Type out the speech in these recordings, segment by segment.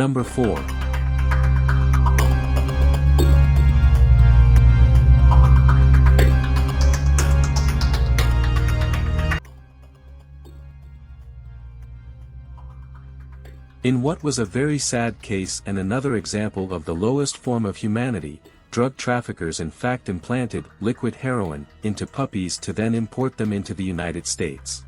Number 4. In what was a very sad case and another example of the lowest form of humanity, drug traffickers in fact implanted liquid heroin into puppies to then import them into the United States.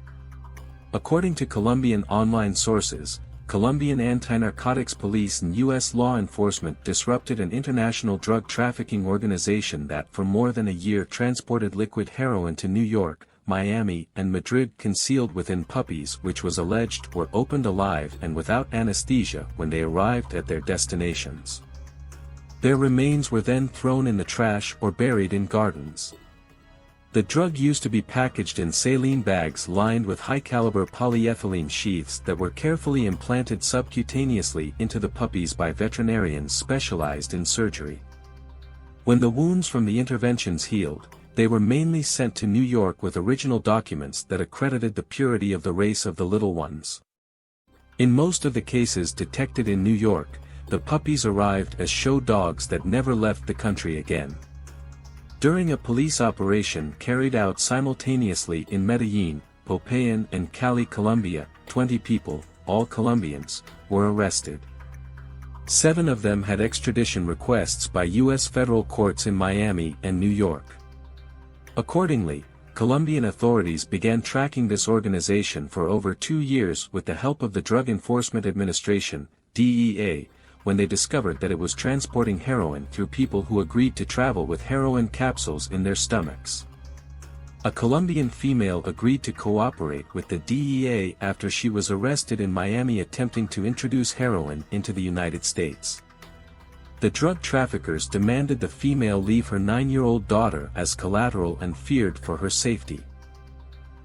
According to Colombian online sources, Colombian anti-narcotics police and U.S. law enforcement disrupted an international drug trafficking organization that for more than a year transported liquid heroin to New York, Miami, and Madrid concealed within puppies which was alleged were opened alive and without anesthesia when they arrived at their destinations. Their remains were then thrown in the trash or buried in gardens. The drug used to be packaged in saline bags lined with high-caliber polyethylene sheaths that were carefully implanted subcutaneously into the puppies by veterinarians specialized in surgery. When the wounds from the interventions healed, they were mainly sent to New York with original documents that accredited the purity of the race of the little ones. In most of the cases detected in New York, the puppies arrived as show dogs that never left the country again. During a police operation carried out simultaneously in Medellin, Popayán and Cali, Colombia, 20 people, all Colombians, were arrested. 7 of them had extradition requests by U.S. federal courts in Miami and New York. Accordingly, Colombian authorities began tracking this organization for over 2 years with the help of the Drug Enforcement Administration, DEA, when they discovered that it was transporting heroin through people who agreed to travel with heroin capsules in their stomachs. A Colombian female agreed to cooperate with the DEA after she was arrested in Miami attempting to introduce heroin into the United States. The drug traffickers demanded the female leave her 9-year-old daughter as collateral and feared for her safety.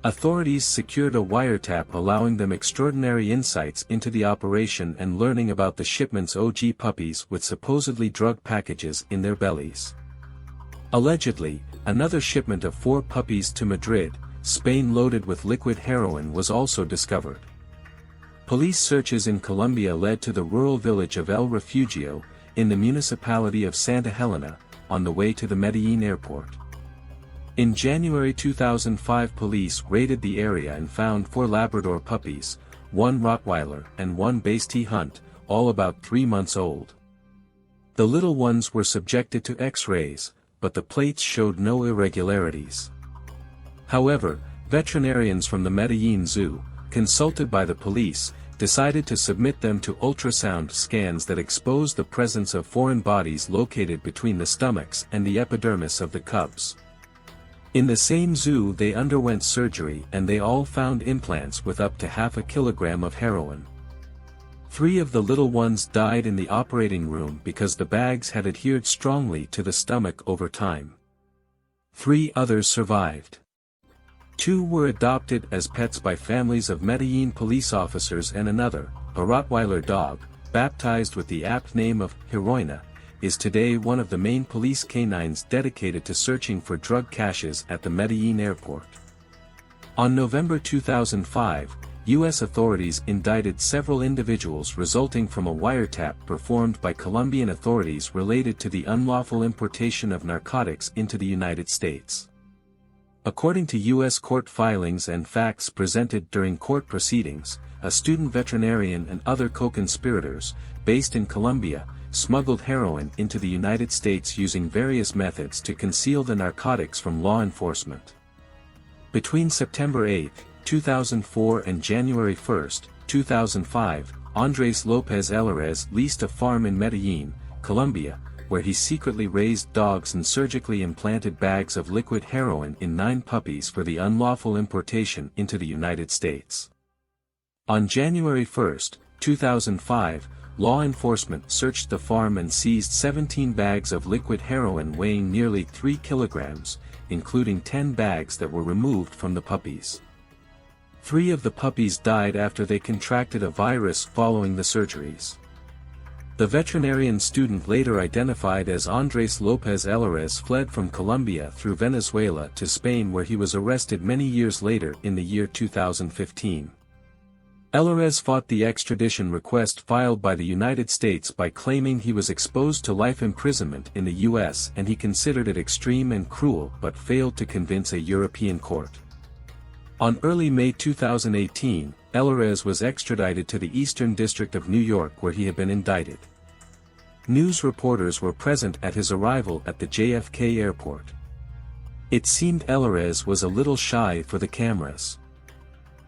Authorities secured a wiretap allowing them extraordinary insights into the operation and learning about the shipment's OG puppies with supposedly drug packages in their bellies. Allegedly, another shipment of 4 puppies to Madrid, Spain loaded with liquid heroin was also discovered. Police searches in Colombia led to the rural village of El Refugio, in the municipality of Santa Helena, on the way to the Medellin airport. In January 2005 police raided the area and found 4 Labrador puppies, 1 Rottweiler and 1 Basset Hunt, all about 3 months old. The little ones were subjected to X-rays, but the plates showed no irregularities. However, veterinarians from the Medellin Zoo, consulted by the police, decided to submit them to ultrasound scans that exposed the presence of foreign bodies located between the stomachs and the epidermis of the cubs. In the same zoo they underwent surgery and they all found implants with up to half a kilogram of heroin. 3 of the little ones died in the operating room because the bags had adhered strongly to the stomach over time. 3 others survived. 2 were adopted as pets by families of Medellin police officers and another, a Rottweiler dog, baptized with the apt name of Heroina, is today one of the main police canines dedicated to searching for drug caches at the Medellin airport. On November 2005, U.S. authorities indicted several individuals resulting from a wiretap performed by Colombian authorities related to the unlawful importation of narcotics into the United States. According to U.S. court filings and facts presented during court proceedings, a student veterinarian and other co-conspirators, based in Colombia, smuggled heroin into the United States using various methods to conceal the narcotics from law enforcement. Between September 8, 2004 and January 1, 2005, Andrés López Álvarez leased a farm in Medellin, Colombia, where he secretly raised dogs and surgically implanted bags of liquid heroin in 9 puppies for the unlawful importation into the United States. On January 1, 2005, law enforcement searched the farm and seized 17 bags of liquid heroin weighing nearly 3 kilograms, including 10 bags that were removed from the puppies. 3 of the puppies died after they contracted a virus following the surgeries. The veterinarian student later identified as Andrés López Álvarez fled from Colombia through Venezuela to Spain where he was arrested many years later in the year 2015. Alvarez fought the extradition request filed by the United States by claiming he was exposed to life imprisonment in the U.S. and he considered it extreme and cruel but failed to convince a European court. On early May 2018, Alvarez was extradited to the Eastern District of New York where he had been indicted. News reporters were present at his arrival at the JFK airport. It seemed Alvarez was a little shy for the cameras.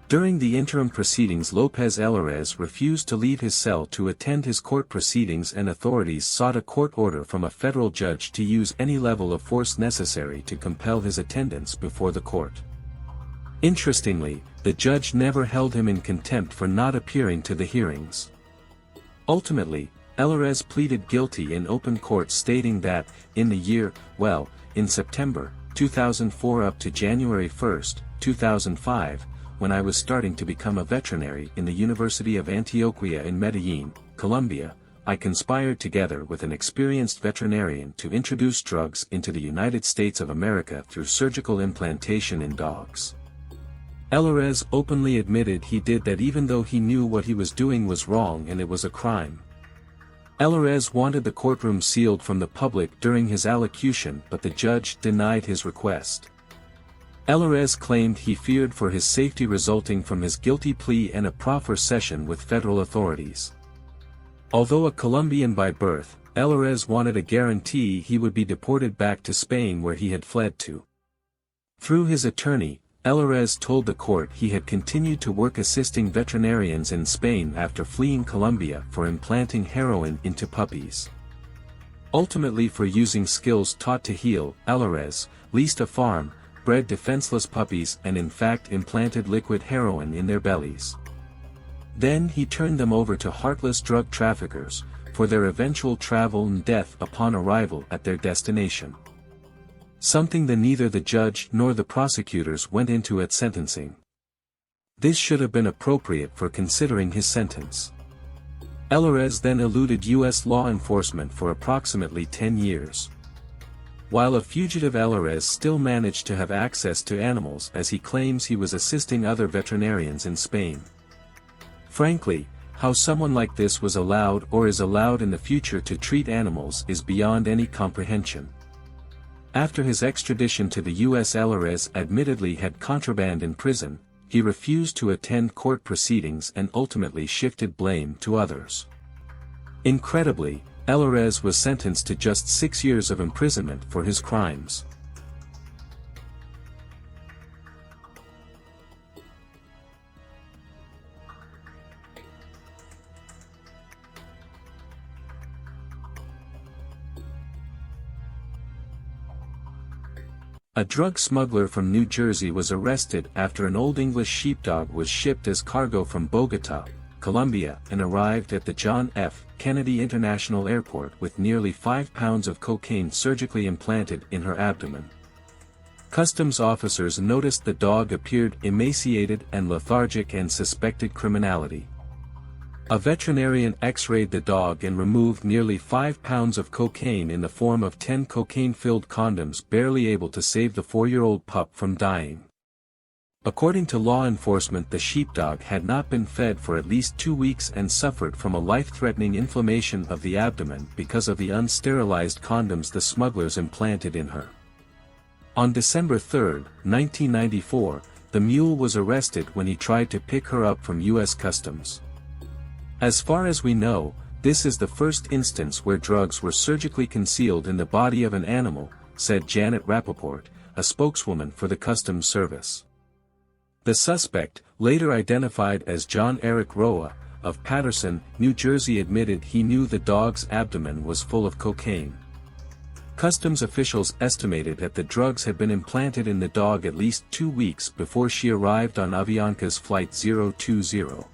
During the interim proceedings, Lopez Alvarez refused to leave his cell to attend his court proceedings, and authorities sought a court order from a federal judge to use any level of force necessary to compel his attendance before the court. Interestingly, the judge never held him in contempt for not appearing to the hearings. Ultimately, Alvarez pleaded guilty in open court, stating that, in September 2004 up to January 1, 2005, when I was starting to become a veterinary in the University of Antioquia in Medellin, Colombia, I conspired together with an experienced veterinarian to introduce drugs into the United States of America through surgical implantation in dogs. Alvarez openly admitted he did that even though he knew what he was doing was wrong and it was a crime. Alvarez wanted the courtroom sealed from the public during his allocution, but the judge denied his request. Alvarez claimed he feared for his safety resulting from his guilty plea and a proffer session with federal authorities. Although a Colombian by birth, Alvarez wanted a guarantee he would be deported back to Spain where he had fled to. Through his attorney, Alvarez told the court he had continued to work assisting veterinarians in Spain after fleeing Colombia for implanting heroin into puppies. Ultimately, for using skills taught to heal, Alvarez leased a farm, bred defenseless puppies and in fact implanted liquid heroin in their bellies. Then he turned them over to heartless drug traffickers, for their eventual travel and death upon arrival at their destination. Something that neither the judge nor the prosecutors went into at sentencing. This should have been appropriate for considering his sentence. Alvarez then eluded U.S. law enforcement for approximately 10 years. While a fugitive, Alvarez still managed to have access to animals as he claims he was assisting other veterinarians in Spain. Frankly, how someone like this was allowed or is allowed in the future to treat animals is beyond any comprehension. After his extradition to the U.S., Alvarez admittedly had contraband in prison. He refused to attend court proceedings and ultimately shifted blame to others. Incredibly, Alvarez was sentenced to just 6 years of imprisonment for his crimes. A drug smuggler from New Jersey was arrested after an Old English sheepdog was shipped as cargo from Bogota, Colombia, and arrived at the John F. Kennedy International Airport with nearly 5 pounds of cocaine surgically implanted in her abdomen. Customs officers noticed the dog appeared emaciated and lethargic and suspected criminality. A veterinarian x-rayed the dog and removed nearly 5 pounds of cocaine in the form of 10 cocaine-filled condoms, barely able to save the 4-year-old pup from dying. According to law enforcement, the sheepdog had not been fed for at least 2 weeks and suffered from a life-threatening inflammation of the abdomen because of the unsterilized condoms the smugglers implanted in her. On December 3, 1994, the mule was arrested when he tried to pick her up from U.S. Customs. As far as we know, this is the first instance where drugs were surgically concealed in the body of an animal, said Janet Rappaport, a spokeswoman for the Customs Service. The suspect, later identified as John Eric Roa, of Paterson, New Jersey, admitted he knew the dog's abdomen was full of cocaine. Customs officials estimated that the drugs had been implanted in the dog at least 2 weeks before she arrived on Avianca's Flight 020.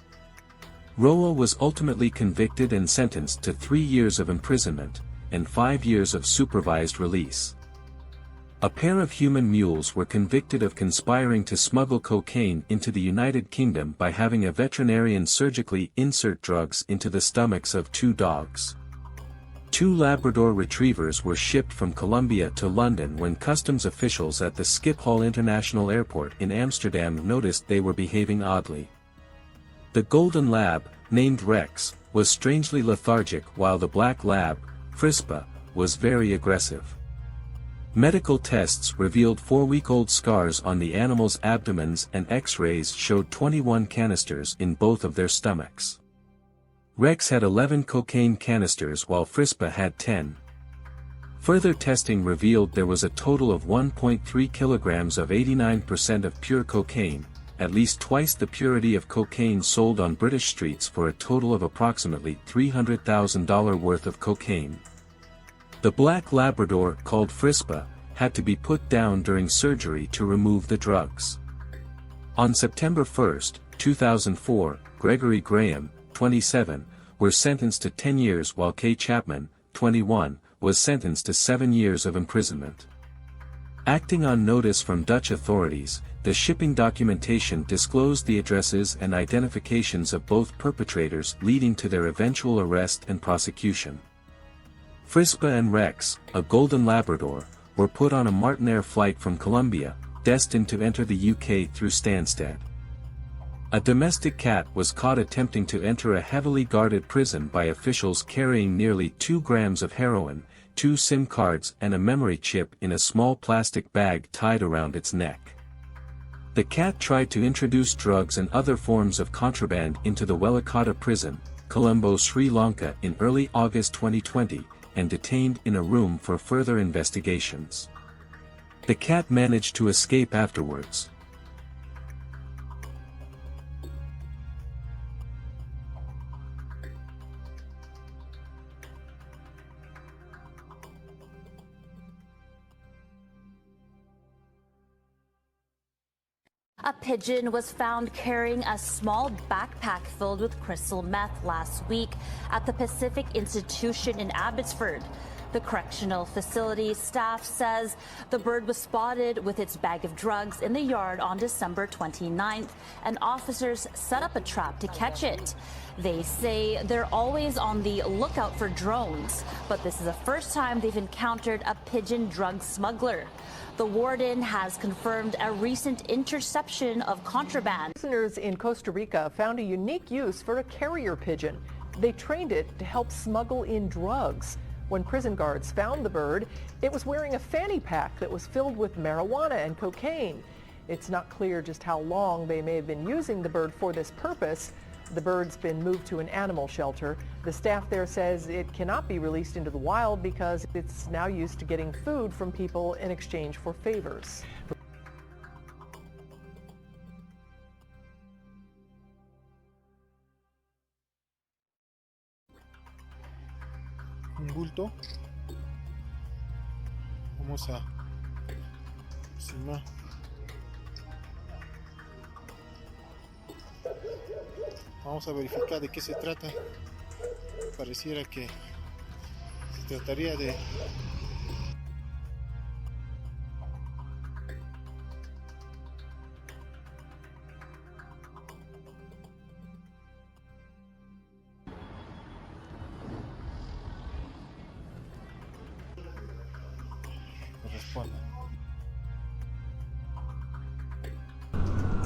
Roa was ultimately convicted and sentenced to 3 years of imprisonment, and 5 years of supervised release. A pair of human mules were convicted of conspiring to smuggle cocaine into the United Kingdom by having a veterinarian surgically insert drugs into the stomachs of 2 dogs. 2 Labrador retrievers were shipped from Colombia to London when customs officials at the Schiphol International Airport in Amsterdam noticed they were behaving oddly. The golden lab, named Rex, was strangely lethargic while the black lab, Frispa, was very aggressive. Medical tests revealed 4-week-old scars on the animals' abdomens and X-rays showed 21 canisters in both of their stomachs. Rex had 11 cocaine canisters while Frispa had 10. Further testing revealed there was a total of 1.3 kilograms of 89% of pure cocaine, at least twice the purity of cocaine sold on British streets for a total of approximately $300,000 worth of cocaine. The black Labrador, called Frispa, had to be put down during surgery to remove the drugs. On September 1, 2004, Gregory Graham, 27, were sentenced to 10 years while Kay Chapman, 21, was sentenced to 7 years of imprisonment. Acting on notice from Dutch authorities, the shipping documentation disclosed the addresses and identifications of both perpetrators, leading to their eventual arrest and prosecution. Frispa and Rex, a golden Labrador, were put on a Martinair flight from Colombia, destined to enter the UK through Stansted. A domestic cat was caught attempting to enter a heavily guarded prison by officials carrying nearly 2 grams of heroin, 2 SIM cards and a memory chip in a small plastic bag tied around its neck. The cat tried to introduce drugs and other forms of contraband into the Welakota prison, Colombo, Sri Lanka in early August 2020, and detained in a room for further investigations. The cat managed to escape afterwards. A pigeon was found carrying a small backpack filled with crystal meth last week at the Pacific Institution in Abbotsford. The correctional facility staff says the bird was spotted with its bag of drugs in the yard on December 29th, and officers set up a trap to catch it. They say they're always on the lookout for drones, but this is the first time they've encountered a pigeon drug smuggler. The warden has confirmed a recent interception of contraband. Prisoners in Costa Rica found a unique use for a carrier pigeon. They trained it to help smuggle in drugs. When prison guards found the bird, it was wearing a fanny pack that was filled with marijuana and cocaine. It's not clear just how long they may have been using the bird for this purpose. The bird's been moved to an animal shelter. The staff there says it cannot be released into the wild because it's now used to getting food from people in exchange for favors. Un bulto. Vamos a encima. Vamos a verificar de qué se trata. Pareciera que se trataría de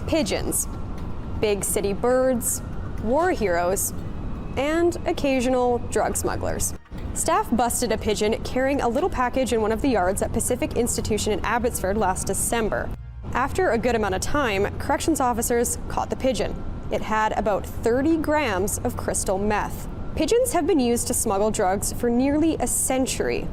Pigeons, big city birds, war heroes, and occasional drug smugglers. Staff busted a pigeon carrying a little package in one of the yards at Pacific Institution in Abbotsford last December. After a good amount of time, corrections officers caught the pigeon. It had about 30 grams of crystal meth. Pigeons have been used to smuggle drugs for nearly a century.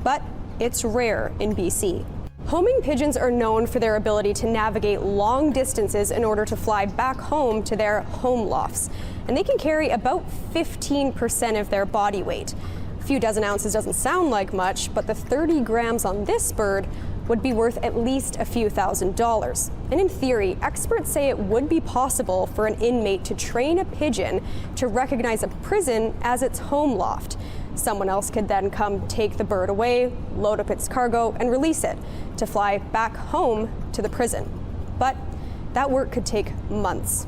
But it's rare in BC. Homing pigeons are known for their ability to navigate long distances in order to fly back home to their home lofts. And they can carry about 15% of their body weight. A few dozen ounces doesn't sound like much, but the 30 grams on this bird would be worth at least a few $1,000s. And in theory, experts say it would be possible for an inmate to train a pigeon to recognize a prison as its home loft. Someone else could then come take the bird away, load up its cargo, and release it to fly back home to the prison. But that work could take months.